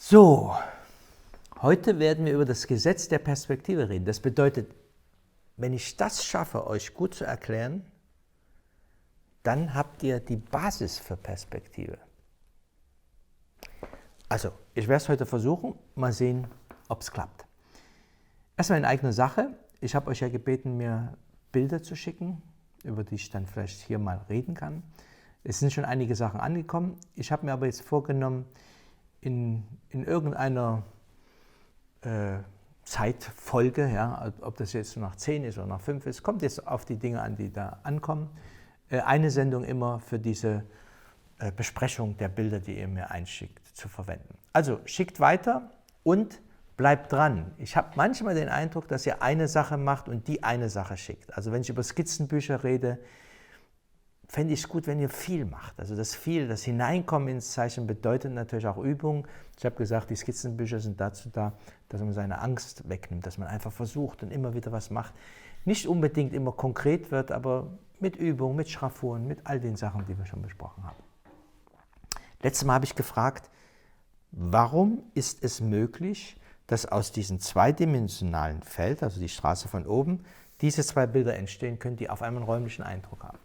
So, heute werden wir über das Gesetz der Perspektive reden. Das bedeutet, wenn ich das schaffe, euch gut zu erklären, dann habt ihr die Basis für Perspektive. Also, ich werde es heute versuchen, mal sehen, ob es klappt. Erstmal in eigener Sache. Ich habe euch ja gebeten, mir Bilder zu schicken, über die ich dann vielleicht hier mal reden kann. Es sind schon einige Sachen angekommen. Ich habe mir aber jetzt vorgenommen, in irgendeiner Zeitfolge, ja, ob das jetzt nach 10 ist oder nach 5 ist, kommt jetzt auf die Dinge an, die da ankommen, eine Sendung immer für diese Besprechung der Bilder, die ihr mir einschickt, zu verwenden. Also schickt weiter und bleibt dran. Ich habe manchmal den Eindruck, dass ihr eine Sache macht und die eine Sache schickt. Also wenn ich über Skizzenbücher rede, fände ich es gut, wenn ihr viel macht. Also das Hineinkommen ins Zeichen bedeutet natürlich auch Übung. Ich habe gesagt, die Skizzenbücher sind dazu da, dass man seine Angst wegnimmt, dass man einfach versucht und immer wieder was macht. Nicht unbedingt immer konkret wird, aber mit Übung, mit Schraffuren, mit all den Sachen, die wir schon besprochen haben. Letztes Mal habe ich gefragt, warum ist es möglich, dass aus diesem zweidimensionalen Feld, also die Straße von oben, diese zwei Bilder entstehen können, die auf einmal einen räumlichen Eindruck haben.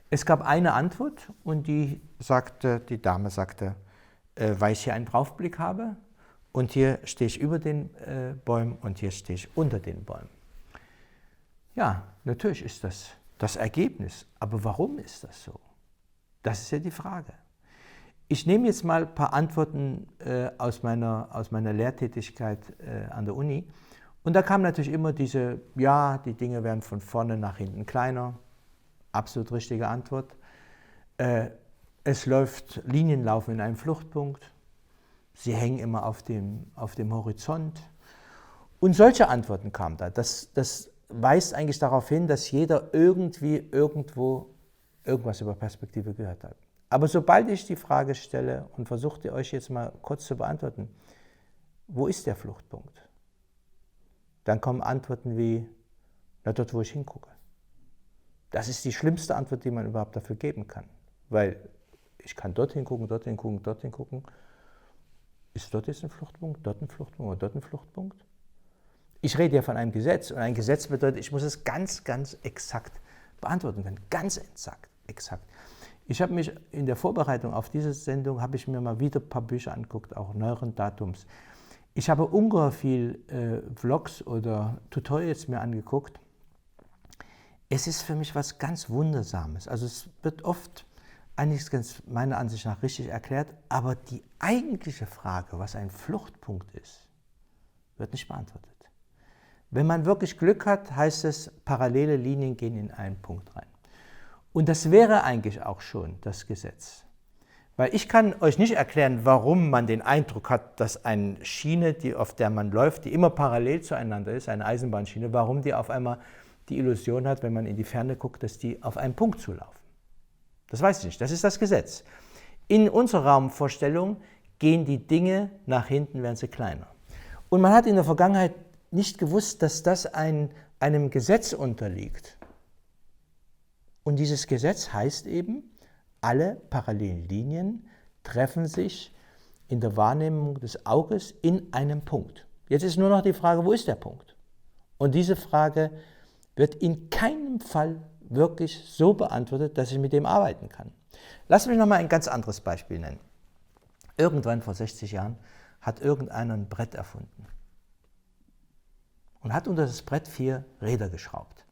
Es gab eine Antwort und die Dame sagte, weil ich hier einen Draufblick habe und hier stehe ich über den Bäumen und hier stehe ich unter den Bäumen. Ja, natürlich ist das das Ergebnis, aber warum ist das so? Das ist ja die Frage. Ich nehme jetzt mal ein paar Antworten aus meiner Lehrtätigkeit an der Uni und da kam natürlich immer diese, ja, die Dinge werden von vorne nach hinten kleiner. Absolut richtige Antwort. Linien laufen in einem Fluchtpunkt. Sie hängen immer auf dem Horizont. Und solche Antworten kamen da. Das weist eigentlich darauf hin, dass jeder irgendwie irgendwo irgendwas über Perspektive gehört hat. Aber sobald ich die Frage stelle und versuche euch jetzt mal kurz zu beantworten, wo ist der Fluchtpunkt? Dann kommen Antworten wie, na dort, wo ich hingucke. Das ist die schlimmste Antwort, die man überhaupt dafür geben kann. Weil ich kann dorthin gucken, dorthin gucken, dorthin gucken. Ist dort jetzt ein Fluchtpunkt, dort ein Fluchtpunkt oder dort ein Fluchtpunkt? Ich rede ja von einem Gesetz. Und ein Gesetz bedeutet, ich muss es ganz, ganz exakt beantworten können. Ganz exakt. Ich habe mich in der Vorbereitung auf diese Sendung, habe ich mir mal wieder ein paar Bücher angeguckt, auch neueren Datums. Ich habe ungeheuer viel Vlogs oder Tutorials mir angeguckt. Es ist für mich was ganz Wundersames. Also es wird oft eigentlich ganz meiner Ansicht nach richtig erklärt, aber die eigentliche Frage, was ein Fluchtpunkt ist, wird nicht beantwortet. Wenn man wirklich Glück hat, heißt es, parallele Linien gehen in einen Punkt rein. Und das wäre eigentlich auch schon das Gesetz. Weil ich kann euch nicht erklären, warum man den Eindruck hat, dass eine Schiene, auf der man läuft, die immer parallel zueinander ist, eine Eisenbahnschiene, warum die auf einmal die Illusion hat, wenn man in die Ferne guckt, dass die auf einen Punkt zulaufen. Das weiß ich nicht, das ist das Gesetz. In unserer Raumvorstellung gehen die Dinge nach hinten, werden sie kleiner. Und man hat in der Vergangenheit nicht gewusst, dass das einem Gesetz unterliegt. Und dieses Gesetz heißt eben, alle parallelen Linien treffen sich in der Wahrnehmung des Auges in einem Punkt. Jetzt ist nur noch die Frage, wo ist der Punkt? Und diese Frage wird in keinem Fall wirklich so beantwortet, dass ich mit dem arbeiten kann. Lass mich noch mal ein ganz anderes Beispiel nennen. Irgendwann vor 60 Jahren hat irgendeiner ein Brett erfunden und hat unter das Brett 4 Räder geschraubt.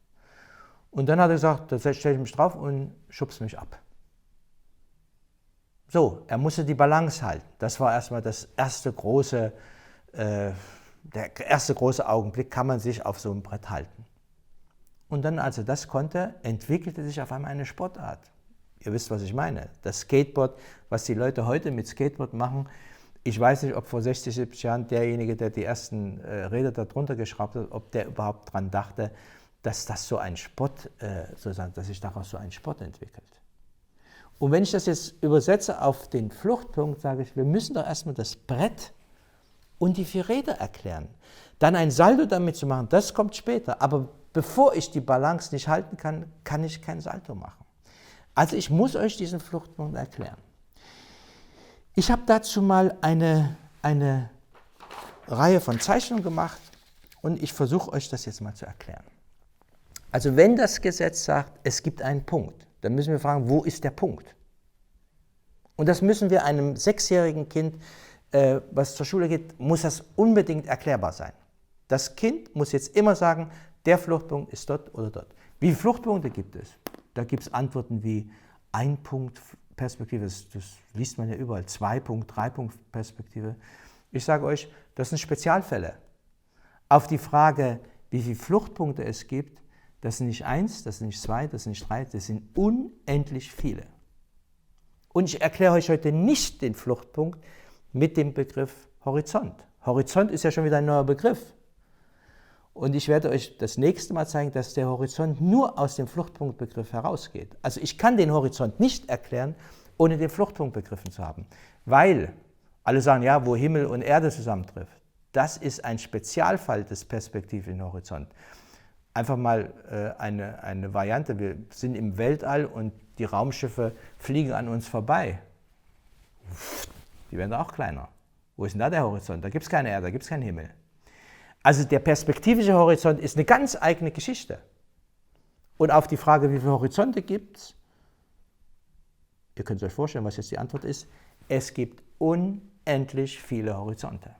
Und dann hat er gesagt, da stelle ich mich drauf und schubst mich ab. So, er musste die Balance halten. Das war erstmal der erste große Augenblick, kann man sich auf so einem Brett halten. Und dann, als er das konnte, entwickelte sich auf einmal eine Sportart. Ihr wisst, was ich meine. Das Skateboard, was die Leute heute mit Skateboard machen, ich weiß nicht, ob vor 60, 70 Jahren derjenige, der die ersten Räder da drunter geschraubt hat, ob der überhaupt dran dachte, dass das so ein Sport, dass sich daraus so ein Sport entwickelt. Und wenn ich das jetzt übersetze auf den Fluchtpunkt, sage ich, wir müssen doch erstmal das Brett und die 4 Räder erklären. Dann ein Salto damit zu machen, das kommt später. Aber bevor ich die Balance nicht halten kann, kann ich kein Salto machen. Also ich muss euch diesen Fluchtpunkt erklären. Ich habe dazu mal eine eine Reihe von Zeichnungen gemacht und ich versuche euch das jetzt mal zu erklären. Also wenn das Gesetz sagt, es gibt einen Punkt, dann müssen wir fragen, wo ist der Punkt? Und das müssen wir einem 6-jährigen Kind, was zur Schule geht, muss das unbedingt erklärbar sein. Das Kind muss jetzt immer sagen, der Fluchtpunkt ist dort oder dort. Wie viele Fluchtpunkte gibt es? Da gibt es Antworten wie Ein-Punkt-Perspektive, das liest man ja überall, 2-Punkt-, 3-Punkt-Perspektive. Ich sage euch, das sind Spezialfälle. Auf die Frage, wie viele Fluchtpunkte es gibt, das sind nicht 1, das sind nicht 2, das sind nicht 3, das sind unendlich viele. Und ich erkläre euch heute nicht den Fluchtpunkt mit dem Begriff Horizont. Horizont ist ja schon wieder ein neuer Begriff. Und ich werde euch das nächste Mal zeigen, dass der Horizont nur aus dem Fluchtpunktbegriff herausgeht. Also ich kann den Horizont nicht erklären, ohne den Fluchtpunkt begriffen zu haben. Weil alle sagen, ja, wo Himmel und Erde zusammentreffen. Das ist ein Spezialfall des perspektivischen Horizont. Einfach mal eine Variante, wir sind im Weltall und die Raumschiffe fliegen an uns vorbei. Die werden auch kleiner. Wo ist denn da der Horizont? Da gibt es keine Erde, da gibt es keinen Himmel. Also der perspektivische Horizont ist eine ganz eigene Geschichte. Und auf die Frage, wie viele Horizonte gibt es, ihr könnt euch vorstellen, was jetzt die Antwort ist, es gibt unendlich viele Horizonte.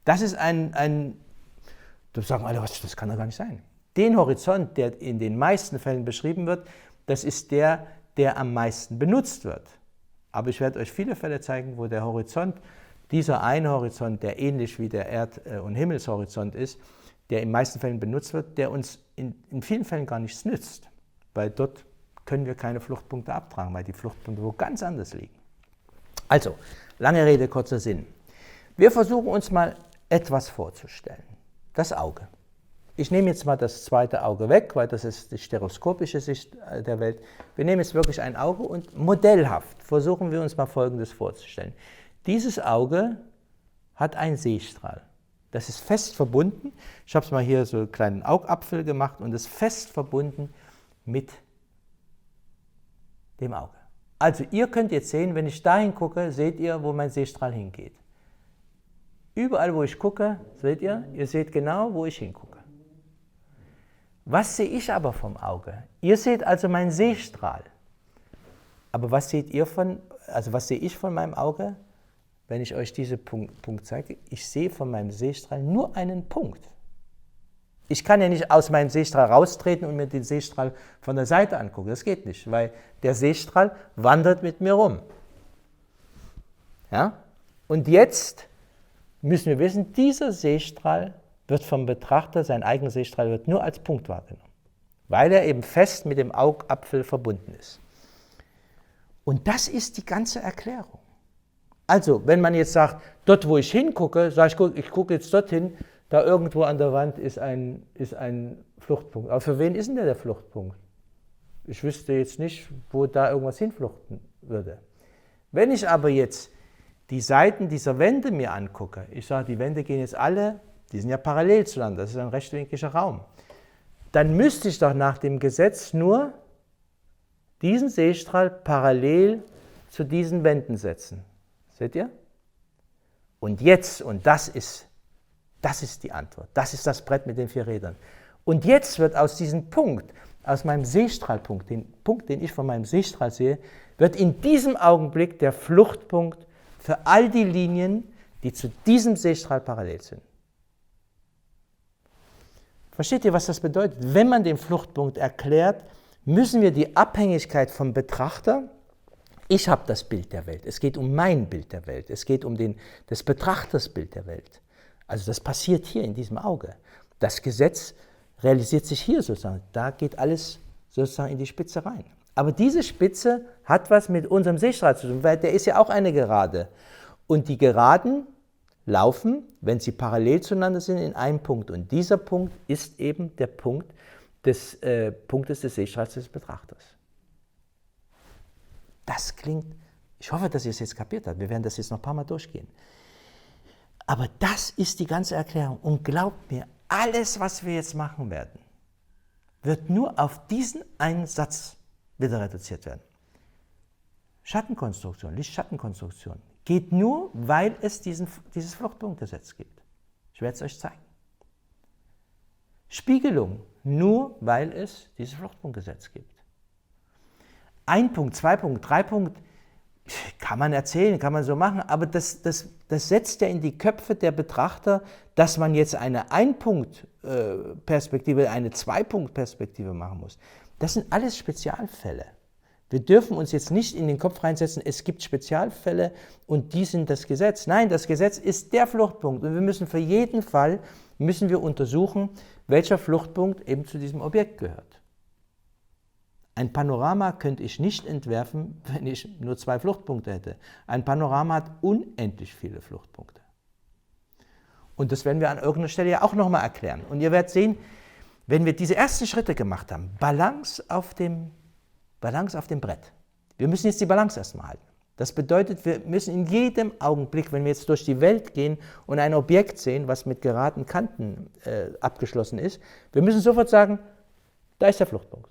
Das ist da sagen alle, das kann doch gar nicht sein. Den Horizont, der in den meisten Fällen beschrieben wird, das ist der am meisten benutzt wird. Aber ich werde euch viele Fälle zeigen, wo der Horizont, dieser eine Horizont, der ähnlich wie der Erd- und Himmelshorizont ist, der in den meisten Fällen benutzt wird, der uns in vielen Fällen gar nichts nützt. Weil dort können wir keine Fluchtpunkte abtragen, weil die Fluchtpunkte wo ganz anders liegen. Also, lange Rede, kurzer Sinn. Wir versuchen uns mal etwas vorzustellen. Das Auge. Ich nehme jetzt mal das zweite Auge weg, weil das ist die stereoskopische Sicht der Welt. Wir nehmen jetzt wirklich ein Auge und modellhaft versuchen wir uns mal Folgendes vorzustellen. Dieses Auge hat einen Sehstrahl. Das ist fest verbunden. Ich habe es mal hier so einen kleinen Augapfel gemacht und ist fest verbunden mit dem Auge. Also ihr könnt jetzt sehen, wenn ich dahin gucke, seht ihr, wo mein Sehstrahl hingeht. Überall, wo ich gucke, seht ihr seht genau, wo ich hingucke. Was sehe ich aber vom Auge? Ihr seht also meinen Sehstrahl. Aber was seht ihr was sehe ich von meinem Auge? Wenn ich euch diesen Punkt zeige, ich sehe von meinem Sehstrahl nur einen Punkt. Ich kann ja nicht aus meinem Sehstrahl raustreten und mir den Sehstrahl von der Seite angucken. Das geht nicht, weil der Sehstrahl wandert mit mir rum. Ja? Und jetzt müssen wir wissen, dieser Sehstrahl wird vom Betrachter, sein eigener Sehstrahl wird nur als Punkt wahrgenommen, weil er eben fest mit dem Augapfel verbunden ist. Und das ist die ganze Erklärung. Also, wenn man jetzt sagt, dort wo ich hingucke, sage ich gucke jetzt dorthin, da irgendwo an der Wand ist ein Fluchtpunkt. Aber für wen ist denn der Fluchtpunkt? Ich wüsste jetzt nicht, wo da irgendwas hinfluchten würde. Wenn ich aber jetzt die Seiten dieser Wände mir angucke, ich sage, die Wände gehen jetzt alle, die sind ja parallel zueinander, das ist ein rechtwinkliger Raum, dann müsste ich doch nach dem Gesetz nur diesen Sehstrahl parallel zu diesen Wänden setzen. Seht ihr? Und jetzt, und das ist die Antwort, das ist das Brett mit den 4 Rädern. Und jetzt wird aus diesem Punkt, aus meinem Sehstrahlpunkt, den Punkt, den ich von meinem Sehstrahl sehe, wird in diesem Augenblick der Fluchtpunkt für all die Linien, die zu diesem Sehstrahl parallel sind. Versteht ihr, was das bedeutet? Wenn man den Fluchtpunkt erklärt, müssen wir die Abhängigkeit vom Betrachter, ich habe das Bild der Welt, es geht um mein Bild der Welt, es geht um des Betrachters Bild der Welt. Also das passiert hier in diesem Auge. Das Gesetz realisiert sich hier sozusagen, da geht alles sozusagen in die Spitze rein. Aber diese Spitze hat was mit unserem Sehstrahl zu tun, weil der ist ja auch eine Gerade. Und die Geraden laufen, wenn sie parallel zueinander sind, in einem Punkt. Und dieser Punkt ist eben der Punkt des Sehstrahls des Betrachters. Das klingt, ich hoffe, dass ihr es jetzt kapiert habt. Wir werden das jetzt noch ein paar Mal durchgehen. Aber das ist die ganze Erklärung. Und glaubt mir, alles, was wir jetzt machen werden, wird nur auf diesen einen Satz wieder reduziert werden. Schattenkonstruktion, Licht-Schattenkonstruktion geht nur, weil es dieses Fluchtpunktgesetz gibt. Ich werde es euch zeigen. Spiegelung, nur weil es dieses Fluchtpunktgesetz gibt. 1 Punkt, 2 Punkt, 3 Punkt, kann man erzählen, kann man so machen, aber das setzt ja in die Köpfe der Betrachter, dass man jetzt eine 1-Punkt-Perspektive, eine 2-Punkt-Perspektive machen muss. Das sind alles Spezialfälle. Wir dürfen uns jetzt nicht in den Kopf reinsetzen, es gibt Spezialfälle und die sind das Gesetz. Nein, das Gesetz ist der Fluchtpunkt und wir müssen für jeden Fall untersuchen, welcher Fluchtpunkt eben zu diesem Objekt gehört. Ein Panorama könnte ich nicht entwerfen, wenn ich nur 2 Fluchtpunkte hätte. Ein Panorama hat unendlich viele Fluchtpunkte. Und das werden wir an irgendeiner Stelle ja auch nochmal erklären. Und ihr werdet sehen, wenn wir diese ersten Schritte gemacht haben, Balance auf dem Brett. Wir müssen jetzt die Balance erstmal halten. Das bedeutet, wir müssen in jedem Augenblick, wenn wir jetzt durch die Welt gehen und ein Objekt sehen, was mit geraden Kanten abgeschlossen ist, wir müssen sofort sagen, da ist der Fluchtpunkt.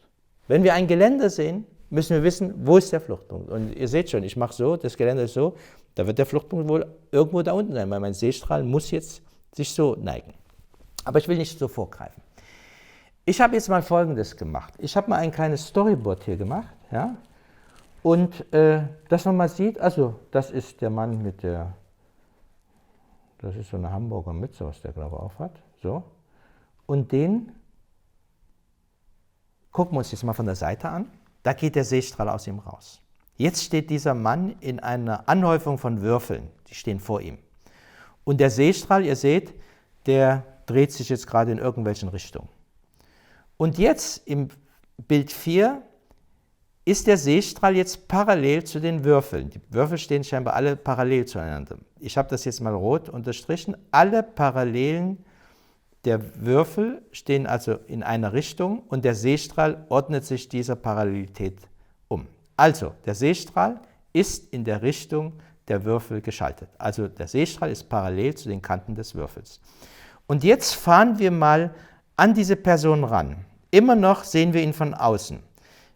Wenn wir ein Geländer sehen, müssen wir wissen, wo ist der Fluchtpunkt. Und ihr seht schon, ich mache so, das Geländer ist so, da wird der Fluchtpunkt wohl irgendwo da unten sein, weil mein Sehstrahl muss jetzt sich so neigen. Aber ich will nicht so vorgreifen. Ich habe jetzt mal Folgendes gemacht. Ich habe mal ein kleines Storyboard hier gemacht, ja, und dass man mal sieht, also das ist der Mann mit der, das ist so eine Hamburger Mütze, was der glaube ich auf hat, so, und den gucken wir uns jetzt mal von der Seite an, da geht der Sehstrahl aus ihm raus. Jetzt steht dieser Mann in einer Anhäufung von Würfeln, die stehen vor ihm. Und der Sehstrahl, ihr seht, der dreht sich jetzt gerade in irgendwelchen Richtungen. Und jetzt im Bild 4 ist der Sehstrahl jetzt parallel zu den Würfeln. Die Würfel stehen scheinbar alle parallel zueinander. Ich habe das jetzt mal rot unterstrichen. Alle Parallelen der Würfel stehen also in einer Richtung und der Sehstrahl ordnet sich dieser Parallelität um. Also, der Sehstrahl ist in der Richtung der Würfel geschaltet. Also, der Sehstrahl ist parallel zu den Kanten des Würfels. Und jetzt fahren wir mal an diese Person ran. Immer noch sehen wir ihn von außen.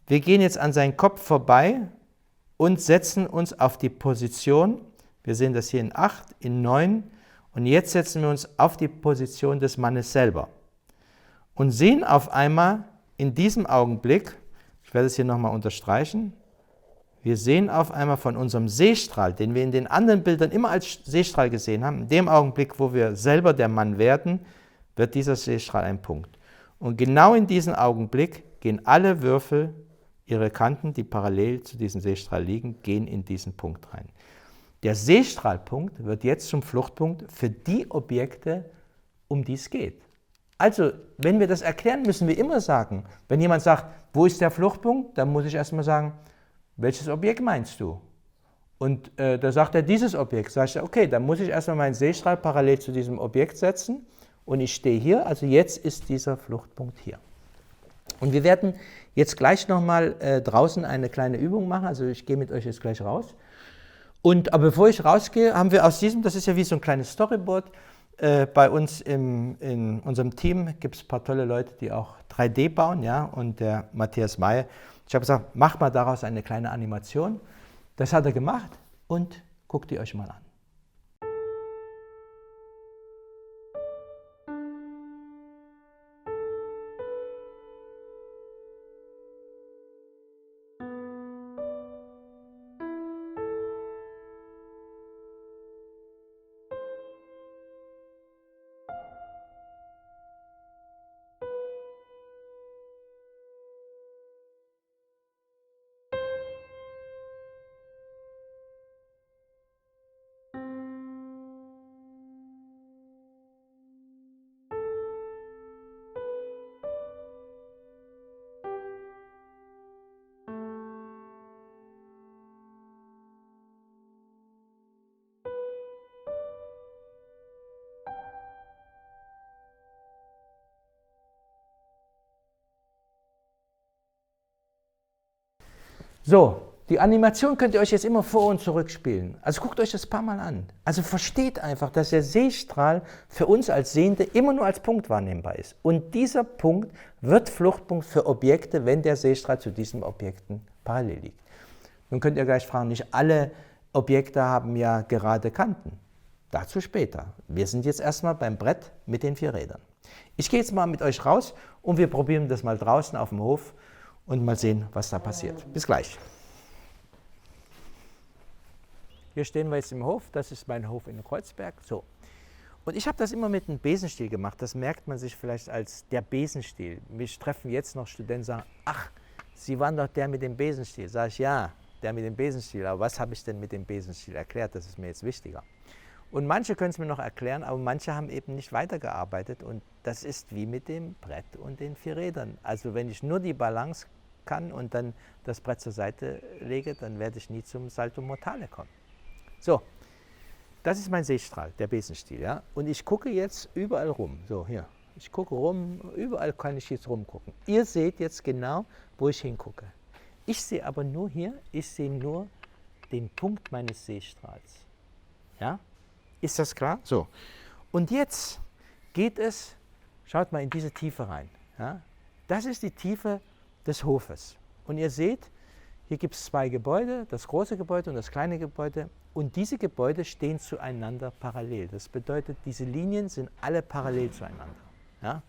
Wir gehen jetzt an seinen Kopf vorbei und setzen uns auf die Position. Wir sehen das hier in 8, in 9. Und jetzt setzen wir uns auf die Position des Mannes selber und sehen auf einmal in diesem Augenblick, ich werde es hier nochmal unterstreichen, wir sehen auf einmal von unserem Sehstrahl, den wir in den anderen Bildern immer als Sehstrahl gesehen haben, in dem Augenblick, wo wir selber der Mann werden, wird dieser Sehstrahl ein Punkt. Und genau in diesem Augenblick gehen alle Würfel, ihre Kanten, die parallel zu diesem Sehstrahl liegen, gehen in diesen Punkt rein. Der Sehstrahlpunkt wird jetzt zum Fluchtpunkt für die Objekte, um die es geht. Also, wenn wir das erklären, müssen wir immer sagen, wenn jemand sagt, wo ist der Fluchtpunkt, dann muss ich erstmal sagen, welches Objekt meinst du? Und da sagt er, dieses Objekt. Sag ich, okay, dann muss ich erstmal meinen Sehstrahl parallel zu diesem Objekt setzen und ich stehe hier, also jetzt ist dieser Fluchtpunkt hier. Und wir werden jetzt gleich nochmal draußen eine kleine Übung machen, also ich gehe mit euch jetzt gleich raus. Aber bevor ich rausgehe, haben wir aus diesem, das ist ja wie so ein kleines Storyboard, bei uns in unserem Team gibt es ein paar tolle Leute, die auch 3D bauen, ja, und der Matthias May. Ich habe gesagt, mach mal daraus eine kleine Animation. Das hat er gemacht und guckt die euch mal an. So, die Animation könnt ihr euch jetzt immer vor und zurück spielen. Also guckt euch das ein paar Mal an. Also versteht einfach, dass der Sehstrahl für uns als Sehende immer nur als Punkt wahrnehmbar ist. Und dieser Punkt wird Fluchtpunkt für Objekte, wenn der Sehstrahl zu diesen Objekten parallel liegt. Nun könnt ihr gleich fragen, nicht alle Objekte haben ja gerade Kanten. Dazu später. Wir sind jetzt erstmal beim Brett mit den 4 Rädern. Ich gehe jetzt mal mit euch raus und wir probieren das mal draußen auf dem Hof und mal sehen, was da passiert. Bis gleich. Hier stehen wir jetzt im Hof. Das ist mein Hof in Kreuzberg. So. Und ich habe das immer mit einem Besenstiel gemacht. Das merkt man sich vielleicht als der Besenstiel. Mich treffen jetzt noch Studenten und sagen, ach, Sie waren doch der mit dem Besenstiel. Sag ich, ja, der mit dem Besenstiel. Aber was habe ich denn mit dem Besenstiel erklärt? Das ist mir jetzt wichtiger. Und manche können es mir noch erklären, aber manche haben eben nicht weitergearbeitet. Und das ist wie mit dem Brett und den 4 Rädern. Also wenn ich nur die Balance kann und dann das Brett zur Seite lege, dann werde ich nie zum Salto Mortale kommen. So, das ist mein Seestrahl, der Besenstiel. Ja? Und ich gucke jetzt überall rum. So, hier. Ich gucke rum, überall kann ich jetzt rumgucken. Ihr seht jetzt genau, wo ich hingucke. Ich sehe aber nur hier, ich sehe nur den Punkt meines Seestrahls. Ja? Ist das klar? So. Und jetzt geht es, schaut mal in diese Tiefe rein. Ja? Das ist die Tiefe des Hofes. Und ihr seht, hier gibt es 2 Gebäude, das große Gebäude und das kleine Gebäude. Und diese Gebäude stehen zueinander parallel. Das bedeutet, diese Linien sind alle parallel zueinander. Ja?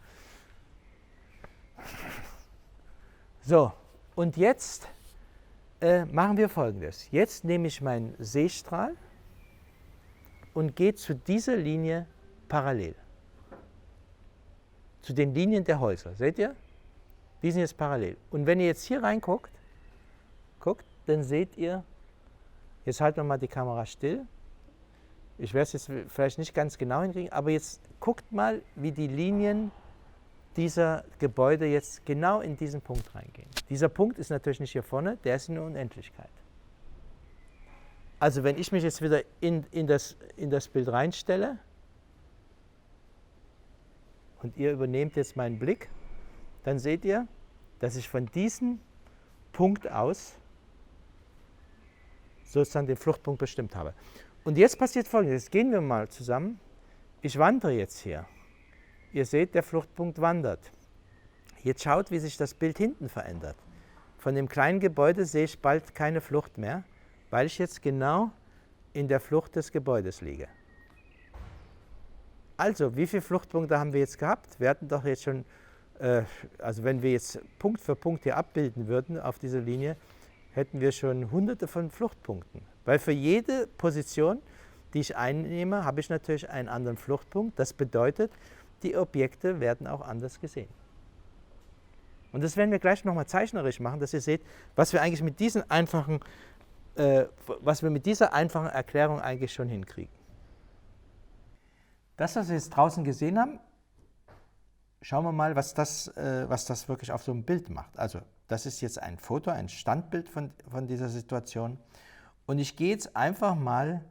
So, und jetzt machen wir Folgendes. Jetzt nehme ich meinen Seestrahl und gehe zu dieser Linie parallel. Zu den Linien der Häuser. Seht ihr? Die sind jetzt parallel. Und wenn ihr jetzt hier reinguckt, dann seht ihr, jetzt halten wir mal die Kamera still. Ich werde es jetzt vielleicht nicht ganz genau hinkriegen, aber jetzt guckt mal, wie die Linien dieser Gebäude jetzt genau in diesen Punkt reingehen. Dieser Punkt ist natürlich nicht hier vorne, der ist in der Unendlichkeit. Also wenn ich mich jetzt wieder in das Bild reinstelle und ihr übernehmt jetzt meinen Blick, dann seht ihr, dass ich von diesem Punkt aus sozusagen den Fluchtpunkt bestimmt habe. Und jetzt passiert Folgendes, jetzt gehen wir mal zusammen. Ich wandere jetzt hier. Ihr seht, der Fluchtpunkt wandert. Jetzt schaut, wie sich das Bild hinten verändert. Von dem kleinen Gebäude sehe ich bald keine Flucht mehr, weil ich jetzt genau in der Flucht des Gebäudes liege. Also, wie viele Fluchtpunkte haben wir jetzt gehabt? Wir hatten doch jetzt schon, also wenn wir jetzt Punkt für Punkt hier abbilden würden auf dieser Linie, hätten wir schon hunderte von Fluchtpunkten. Weil für jede Position, die ich einnehme, habe ich natürlich einen anderen Fluchtpunkt. Das bedeutet, die Objekte werden auch anders gesehen. Und das werden wir gleich nochmal zeichnerisch machen, dass ihr seht, was wir eigentlich mit diesen einfachen, was wir mit dieser einfachen Erklärung eigentlich schon hinkriegen. Das, was wir jetzt draußen gesehen haben, schauen wir mal, was das wirklich auf so einem Bild macht. Also das ist jetzt ein Foto, ein Standbild von dieser Situation. Und ich gehe jetzt einfach mal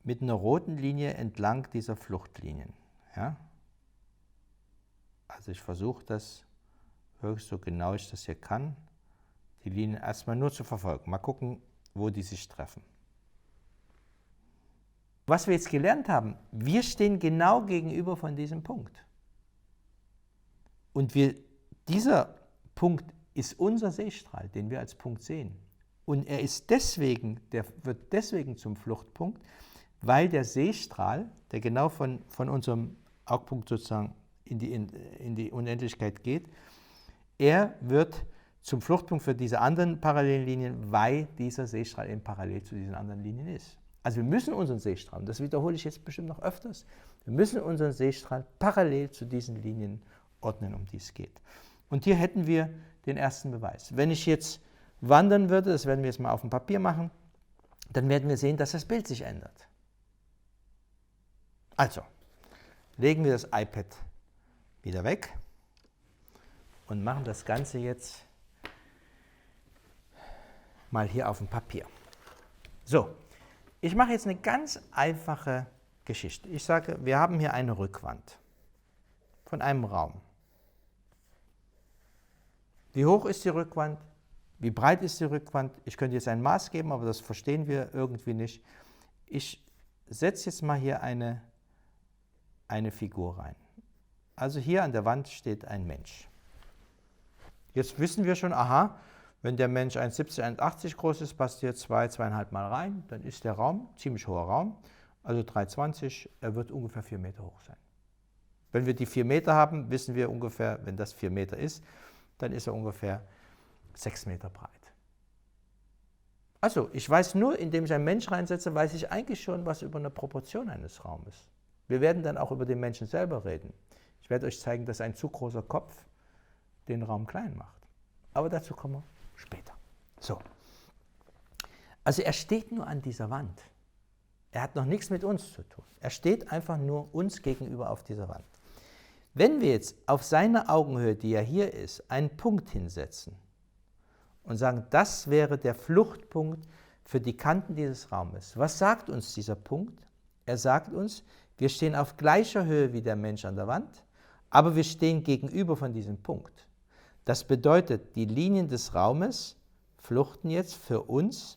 mit einer roten Linie entlang dieser Fluchtlinien. Ja? Also ich versuche das wirklich so genau ich das hier kann, die Linien erstmal nur zu verfolgen. Mal gucken, wo die sich treffen. Was wir jetzt gelernt haben, wir stehen genau gegenüber von diesem Punkt. Und dieser Punkt ist unser Seestrahl, den wir als Punkt sehen. Und er ist wird deswegen zum Fluchtpunkt, weil der Seestrahl, der genau von unserem Augpunkt sozusagen in die Unendlichkeit geht, er wird zum Fluchtpunkt für diese anderen parallelen Linien, weil dieser Seestrahl eben parallel zu diesen anderen Linien ist. Also wir müssen unseren Seestrahl, und das wiederhole ich jetzt bestimmt noch öfters, wir müssen unseren Seestrahl parallel zu diesen Linien ordnen, um die es geht. Und hier hätten wir den ersten Beweis. Wenn ich jetzt wandern würde, das werden wir jetzt mal auf dem Papier machen, dann werden wir sehen, dass das Bild sich ändert. Also, legen wir das iPad wieder weg und machen das Ganze jetzt mal hier auf dem Papier. So, ich mache jetzt eine ganz einfache Geschichte. Ich sage, wir haben hier eine Rückwand von einem Raum. Wie hoch ist die Rückwand? Wie breit ist die Rückwand? Ich könnte jetzt ein Maß geben, aber das verstehen wir irgendwie nicht. Ich setze jetzt mal hier eine Figur rein. Also hier an der Wand steht ein Mensch. Jetzt wissen wir schon, aha, Wenn der Mensch 1,70, 1,80 groß ist, passt hier 2,5 Mal rein, dann ist der Raum, ziemlich hoher Raum, also 3,20, er wird ungefähr 4 Meter hoch sein. Wenn wir die 4 Meter haben, wissen wir ungefähr, wenn das 4 Meter ist, dann ist er ungefähr 6 Meter breit. Also, ich weiß nur, indem ich einen Mensch reinsetze, weiß ich eigentlich schon was über eine Proportion eines Raumes. Wir werden dann auch über den Menschen selber reden. Ich werde euch zeigen, dass ein zu großer Kopf den Raum klein macht. Aber dazu kommen wir später. So. Also er steht nur an dieser Wand. Er hat noch nichts mit uns zu tun. Er steht einfach nur uns gegenüber auf dieser Wand. Wenn wir jetzt auf seine Augenhöhe, die ja hier ist, einen Punkt hinsetzen und sagen, das wäre der Fluchtpunkt für die Kanten dieses Raumes. Was sagt uns dieser Punkt? Er sagt uns, wir stehen auf gleicher Höhe wie der Mensch an der Wand, aber wir stehen gegenüber von diesem Punkt. Das bedeutet, die Linien des Raumes fluchten jetzt für uns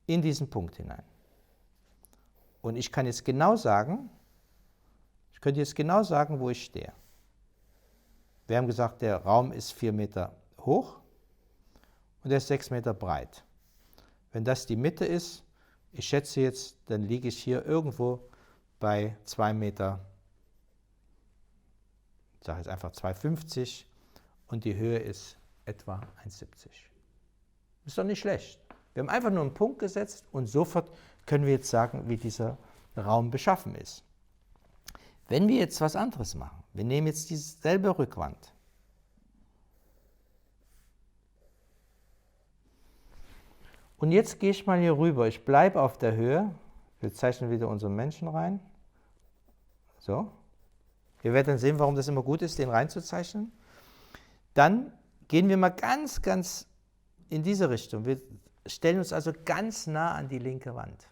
in diesen Punkt hinein. Und ich kann jetzt genau sagen, wo ich stehe. Wir haben gesagt, der Raum ist 4 Meter hoch und er ist 6 Meter breit. Wenn das die Mitte ist, ich schätze jetzt, dann liege ich hier irgendwo bei 2 Meter, ich sage jetzt einfach 2,50 und die Höhe ist etwa 1,70. Ist doch nicht schlecht. Wir haben einfach nur einen Punkt gesetzt und sofort können wir jetzt sagen, wie dieser Raum beschaffen ist. Wenn wir jetzt was anderes machen, wir nehmen jetzt dieselbe Rückwand. Und jetzt gehe ich mal hier rüber. Ich bleibe auf der Höhe. Wir zeichnen wieder unseren Menschen rein. So. Ihr werdet dann sehen, warum das immer gut ist, den reinzuzeichnen. Dann gehen wir mal ganz in diese Richtung. Wir stellen uns also ganz nah an die linke Wand.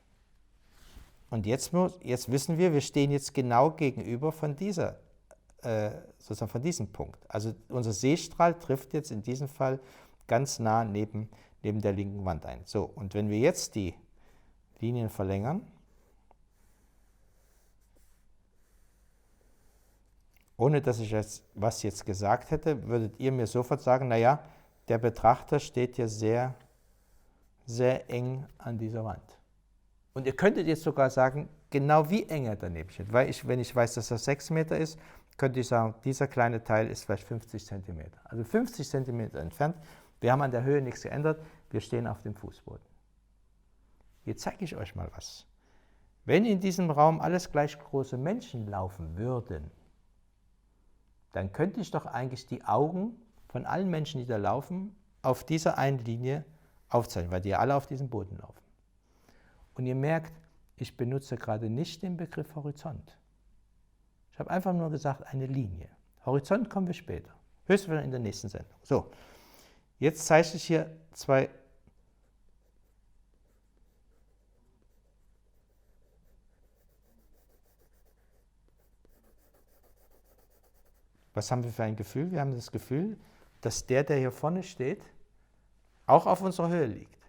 Und jetzt wissen wir stehen jetzt genau gegenüber von sozusagen von diesem Punkt. Also unser Sehstrahl trifft jetzt in diesem Fall ganz nah neben der linken Wand ein. So, und wenn wir jetzt die Linien verlängern, ohne dass ich was jetzt gesagt hätte, würdet ihr mir sofort sagen, naja, der Betrachter steht ja sehr, sehr eng an dieser Wand. Und ihr könntet jetzt sogar sagen, genau wie eng er daneben steht. Weil wenn ich weiß, dass das 6 Meter ist, könnte ich sagen, dieser kleine Teil ist vielleicht 50 cm. Also 50 cm entfernt. Wir haben an der Höhe nichts geändert, wir stehen auf dem Fußboden. Jetzt zeige ich euch mal was. Wenn in diesem Raum alles gleich große Menschen laufen würden, dann könnte ich doch eigentlich die Augen von allen Menschen, die da laufen, auf dieser einen Linie aufzeichnen, weil die ja alle auf diesem Boden laufen. Und ihr merkt, ich benutze gerade nicht den Begriff Horizont. Ich habe einfach nur gesagt, eine Linie. Horizont kommen wir später. Höchstens in der nächsten Sendung. So, jetzt zeichne ich hier zwei. Was haben wir für ein Gefühl? Wir haben das Gefühl, dass der hier vorne steht, auch auf unserer Höhe liegt.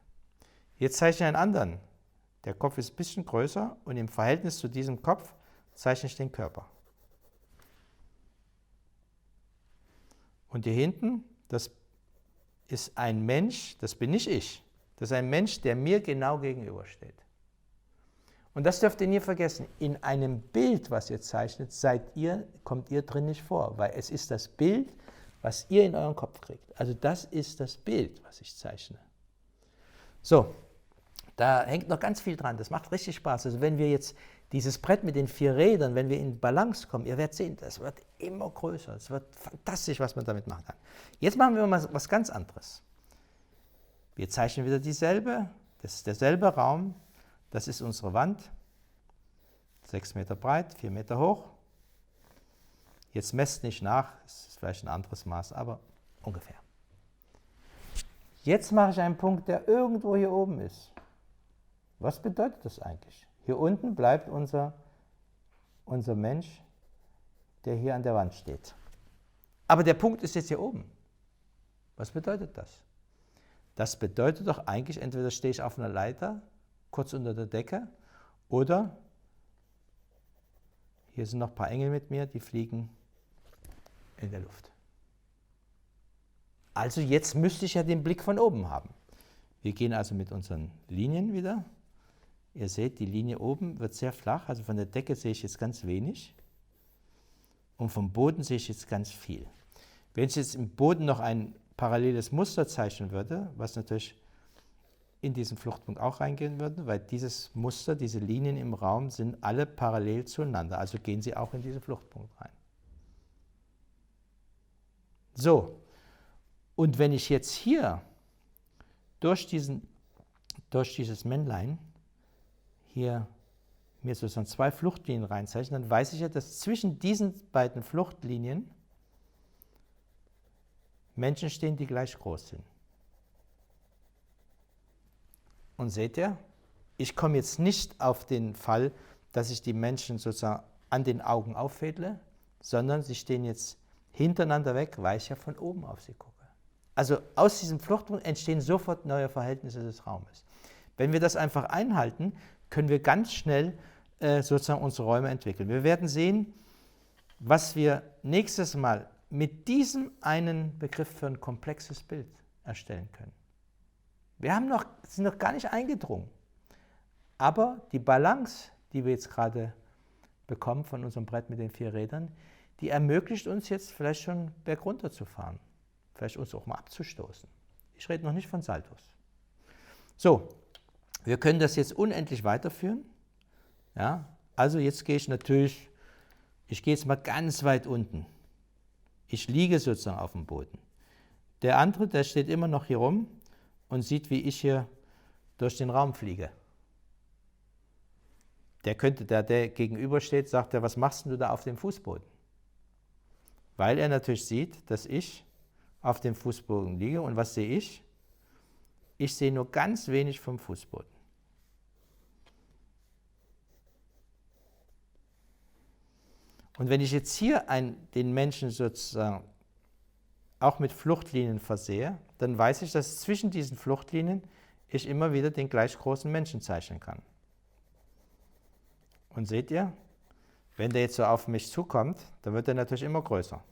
Jetzt zeichne ich einen anderen. Der Kopf ist ein bisschen größer und im Verhältnis zu diesem Kopf zeichne ich den Körper. Und hier hinten, das ist ein Mensch, das bin nicht ich. Das ist ein Mensch, der mir genau gegenübersteht. Und das dürft ihr nie vergessen. In einem Bild, was ihr zeichnet, kommt ihr drin nicht vor, weil es ist das Bild, was ihr in euren Kopf kriegt. Also das ist das Bild, was ich zeichne. So, da hängt noch ganz viel dran. Das macht richtig Spaß. Also wenn wir jetzt dieses Brett mit den 4 Rädern, wenn wir in Balance kommen, ihr werdet sehen, das wird immer größer. Es wird fantastisch, was man damit machen kann. Jetzt machen wir mal was ganz anderes. Wir zeichnen wieder das ist derselbe Raum. Das ist unsere Wand, 6 Meter breit, 4 Meter hoch. Jetzt messt nicht nach, das ist vielleicht ein anderes Maß, aber ungefähr. Jetzt mache ich einen Punkt, der irgendwo hier oben ist. Was bedeutet das eigentlich? Hier unten bleibt unser Mensch, der hier an der Wand steht. Aber der Punkt ist jetzt hier oben. Was bedeutet das? Das bedeutet doch eigentlich, entweder stehe ich auf einer Leiter, kurz unter der Decke, oder hier sind noch ein paar Engel mit mir, die fliegen in der Luft. Also jetzt müsste ich ja den Blick von oben haben. Wir gehen also mit unseren Linien wieder. Ihr seht, die Linie oben wird sehr flach, also von der Decke sehe ich jetzt ganz wenig und vom Boden sehe ich jetzt ganz viel. Wenn ich jetzt im Boden noch ein paralleles Muster zeichnen würde, was natürlich in diesen Fluchtpunkt auch reingehen würde, weil dieses Muster, diese Linien im Raum sind alle parallel zueinander, also gehen sie auch in diesen Fluchtpunkt rein. So, und wenn ich jetzt hier durch dieses Männlein hier mir sozusagen zwei Fluchtlinien reinzeichne, dann weiß ich ja, dass zwischen diesen beiden Fluchtlinien Menschen stehen, die gleich groß sind. Und seht ihr, ich komme jetzt nicht auf den Fall, dass ich die Menschen sozusagen an den Augen auffädle, sondern sie stehen jetzt hintereinander weg, weil ich ja von oben auf sie gucke. Also aus diesem Fluchtpunkt entstehen sofort neue Verhältnisse des Raumes. Wenn wir das einfach einhalten, können wir ganz schnell sozusagen unsere Räume entwickeln. Wir werden sehen, was wir nächstes Mal mit diesem einen Begriff für ein komplexes Bild erstellen können. Wir sind noch gar nicht eingedrungen, aber die Balance, die wir jetzt gerade bekommen von unserem Brett mit den 4 Rädern, die ermöglicht uns jetzt vielleicht schon bergunter zu fahren, vielleicht uns auch mal abzustoßen. Ich rede noch nicht von Saltos. So, wir können das jetzt unendlich weiterführen. Ja, also jetzt gehe ich jetzt mal ganz weit unten. Ich liege sozusagen auf dem Boden. Der andere, der steht immer noch hier rum und sieht, wie ich hier durch den Raum fliege. Der gegenübersteht, sagt er, was machst du da auf dem Fußboden? Weil er natürlich sieht, dass ich auf dem Fußboden liege. Und was sehe ich? Ich sehe nur ganz wenig vom Fußboden. Und wenn ich jetzt hier den Menschen sozusagen auch mit Fluchtlinien versehe, dann weiß ich, dass zwischen diesen Fluchtlinien ich immer wieder den gleich großen Menschen zeichnen kann. Und seht ihr, wenn der jetzt so auf mich zukommt, dann wird er natürlich immer größer.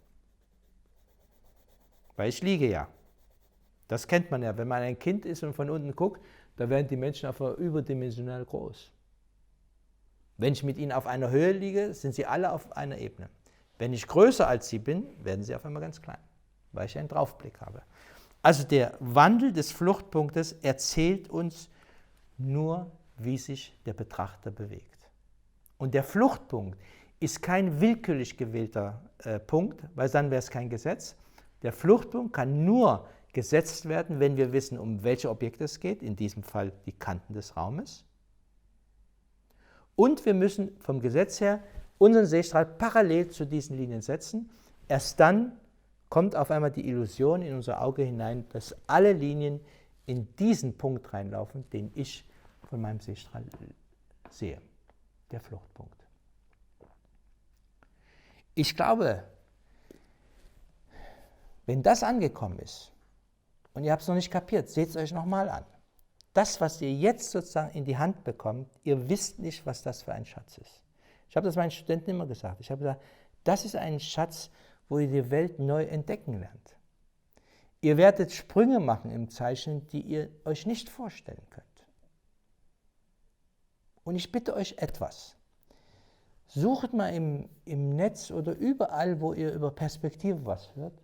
Weil ich liege ja. Das kennt man ja, wenn man ein Kind ist und von unten guckt, da werden die Menschen einfach überdimensional groß. Wenn ich mit ihnen auf einer Höhe liege, sind sie alle auf einer Ebene. Wenn ich größer als sie bin, werden sie auf einmal ganz klein, weil ich einen Draufblick habe. Also der Wandel des Fluchtpunktes erzählt uns nur, wie sich der Betrachter bewegt. Und der Fluchtpunkt ist kein willkürlich gewählter Punkt, weil dann wäre es kein Gesetz. Der Fluchtpunkt kann nur gesetzt werden, wenn wir wissen, um welche Objekte es geht, in diesem Fall die Kanten des Raumes. Und wir müssen vom Gesetz her unseren Sehstrahl parallel zu diesen Linien setzen. Erst dann kommt auf einmal die Illusion in unser Auge hinein, dass alle Linien in diesen Punkt reinlaufen, den ich von meinem Sehstrahl sehe, der Fluchtpunkt. Ich glaube, wenn das angekommen ist und ihr habt es noch nicht kapiert, seht es euch nochmal an. Das, was ihr jetzt sozusagen in die Hand bekommt, ihr wisst nicht, was das für ein Schatz ist. Ich habe das meinen Studenten immer gesagt. Ich habe gesagt, das ist ein Schatz, wo ihr die Welt neu entdecken lernt. Ihr werdet Sprünge machen im Zeichnen, die ihr euch nicht vorstellen könnt. Und ich bitte euch etwas. Sucht mal im Netz oder überall, wo ihr über Perspektive was hört,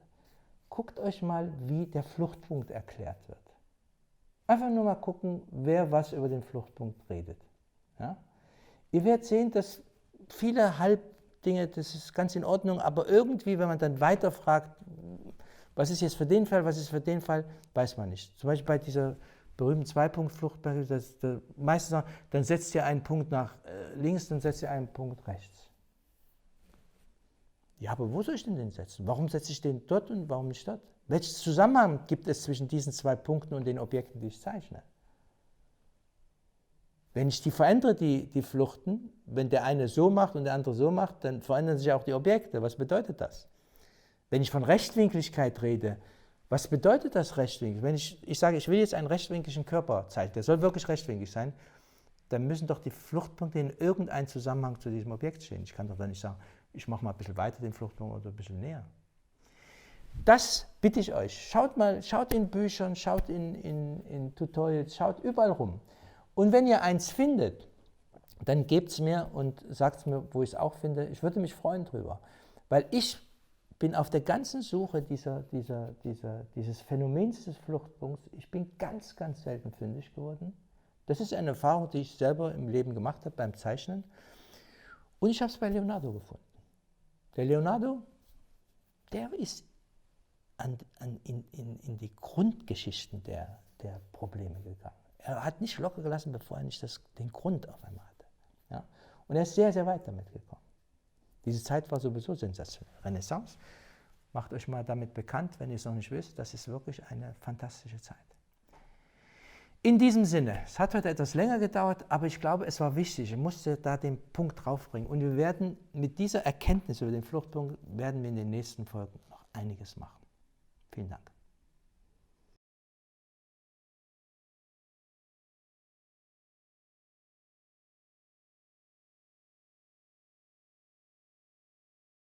guckt euch mal, wie der Fluchtpunkt erklärt wird. Einfach nur mal gucken, wer was über den Fluchtpunkt redet. Ja? Ihr werdet sehen, dass viele Halbdinge, das ist ganz in Ordnung, aber irgendwie, wenn man dann weiter fragt, was ist jetzt für den Fall, was ist für den Fall, weiß man nicht. Zum Beispiel bei dieser berühmten Zwei-Punkt-Flucht, meistens sagen, dann setzt ihr einen Punkt nach links, dann setzt ihr einen Punkt rechts. Ja, aber wo soll ich denn den setzen? Warum setze ich den dort und warum nicht dort? Welchen Zusammenhang gibt es zwischen diesen 2 Punkten und den Objekten, die ich zeichne? Wenn ich die verändere, die Fluchten, wenn der eine so macht und der andere so macht, dann verändern sich auch die Objekte. Was bedeutet das? Wenn ich von Rechtwinkligkeit rede, was bedeutet das rechtwinklig? Wenn ich sage, ich will jetzt einen rechtwinkligen Körper zeichnen, der soll wirklich rechtwinklig sein, dann müssen doch die Fluchtpunkte in irgendeinem Zusammenhang zu diesem Objekt stehen. Ich kann doch dann nicht sagen, ich mache mal ein bisschen weiter den Fluchtpunkt oder ein bisschen näher. das bitte ich euch. Schaut in Büchern, schaut in Tutorials, schaut überall rum. Und wenn ihr eins findet, dann gebt es mir und sagt es mir, wo ich es auch finde. Ich würde mich freuen drüber. Weil ich bin auf der ganzen Suche dieses Phänomens des Fluchtpunkts. Ich bin ganz, ganz selten fündig geworden. Das ist eine Erfahrung, die ich selber im Leben gemacht habe beim Zeichnen. Und ich habe es bei Leonardo gefunden. Der Leonardo, der ist in die Grundgeschichten der Probleme gegangen. Er hat nicht locker gelassen, bevor er nicht den Grund auf einmal hatte. Ja? Und er ist sehr, sehr weit damit gekommen. Diese Zeit war sowieso sensationell. Renaissance, macht euch mal damit bekannt, wenn ihr es noch nicht wisst, das ist wirklich eine fantastische Zeit. In diesem Sinne, es hat heute etwas länger gedauert, aber ich glaube, es war wichtig. Ich musste da den Punkt draufbringen. Und wir werden mit dieser Erkenntnis über den Fluchtpunkt, werden wir in den nächsten Folgen noch einiges machen. Vielen Dank.